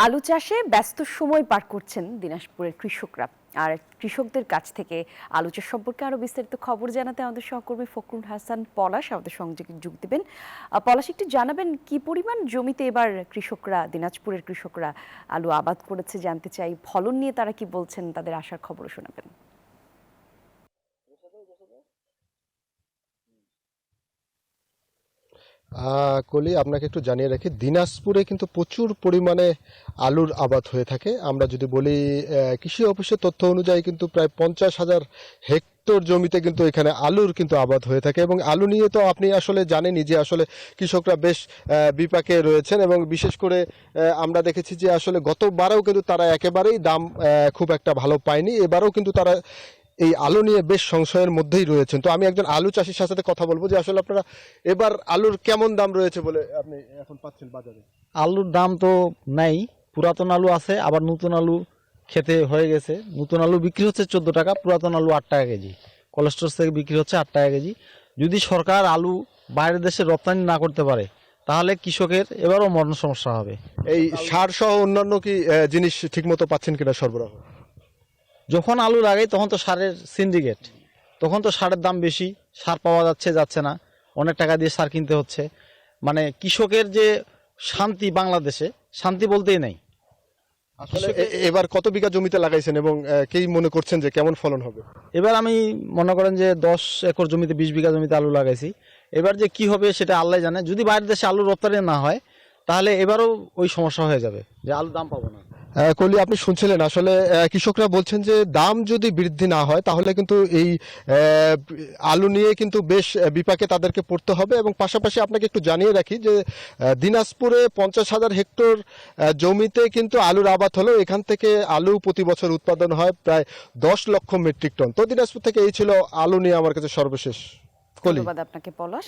আলু চাষে ব্যস্ত সময় পার করছেন দিনাজপুরের কৃষকরা। আর কৃষকদের কাছ থেকে আলু চাষ সম্পর্কে আরো বিস্তারিত খবর জানাতে আমাদের সহকর্মী ফখরুল হাসান পলাশ আমাদের সংযোগে যোগ দিবেন। পলাশ, একটু জানাবেন কি পরিমাণ জমিতে এবার দিনাজপুরের কৃষকরা আলু আবাদ করেছে জানতে চাই। ফলন নিয়ে তারা কি বলছেন, তাদের আশার খবরও শোনাবেন। কলি, আপনাকে একটু জানিয়ে রাখি, দিনাজপুরে কিন্তু প্রচুর পরিমাণে আলুর আবাদ হয়ে থাকে। আমরা যদি বলি কৃষি অফিসের তথ্য অনুযায়ী কিন্তু প্রায় 50,000 হেক্টর জমিতে কিন্তু এখানে আলুর কিন্তু আবাদ হয়ে থাকে। এবং আলু নিয়ে তো আপনি আসলে জানেনই যে আসলে কৃষকরা বেশ বিপাকে রয়েছেন। এবং বিশেষ করে আমরা দেখেছি যে আসলে গতবারেও কিন্তু তারা একেবারেই দাম খুব একটা ভালো পায়নি। এবারেও কিন্তু তারা এই আলু নিয়ে বেশ সংশয়ের মধ্যেই রয়েছেন। তো আমি একজন আলু চাষির সাথে কথা বলবো যে আসলে আপনারা এবার আলুর কেমন দাম রয়েছে বলে আপনি এখন পাচ্ছেন বাজারে? আলুর দাম তো নাই, পুরাতন আলু আছে, আবার নতুন আলু খেতে হয়ে গেছে। নতুন আলু বিক্রি হচ্ছে 14 টাকা, পুরাতন আলু 8 টাকা কেজি। কোলেস্টোর থেকে বিক্রি হচ্ছে 8 টাকা কেজি। যদি সরকার আলু বাইরের দেশে রপ্তানি না করতে পারে তাহলে কৃষকের এবারও মরণ সমস্যা হবে। এই সার সহ অন্যান্য কি জিনিস ঠিকমতো পাচ্ছেন কিনা সরবরাহ? যখন আলু লাগাই তখন তো সারের সিন্ডিকেট, তখন তো সারের দাম বেশি, সার পাওয়া যাচ্ছে না, অনেক টাকা দিয়ে সার কিনতে হচ্ছে। মানে কৃষকের যে শান্তি, বাংলাদেশে শান্তি বলতেই নাই। আসলে এবার কত বিঘা জমিতে লাগাইছেন এবং কি মনে করছেন যে কেমন ফলন হবে? এবার আমি মনে করেন যে 10 একর জমিতে 20 বিঘা জমিতে আলু লাগাইছি। এবার যে কি হবে সেটা আল্লাহ জানে। যদি বাইরের দেশে আলু রপ্তানি না হয় তাহলে এবারও ওই সমস্যা হয়ে যাবে যে আলুর দাম পাবো না। কলি, আপনি শুনছিলেন আসলে কৃষকরা বলছেন যে দাম যদি বৃদ্ধি না হয় তাহলে কিন্তু এই আলু নিয়ে কিন্তু বেশ বিপাকে তাদেরকে পড়তে হবে। এবং পাশাপাশি আপনাকে একটু জানিয়ে রাখি যে দিনাজপুরে 50,000 হেক্টর জমিতে কিন্তু আলুর আবাদ হলেও এখান থেকে আলু প্রতি বছর উৎপাদন হয় প্রায় 10 লক্ষ মেট্রিক টন। তো দিনাজপুর থেকে এই ছিল আলু নিয়ে আমার কাছে সর্বশেষ। কলি। ধন্যবাদ আপনাকে পলাশ।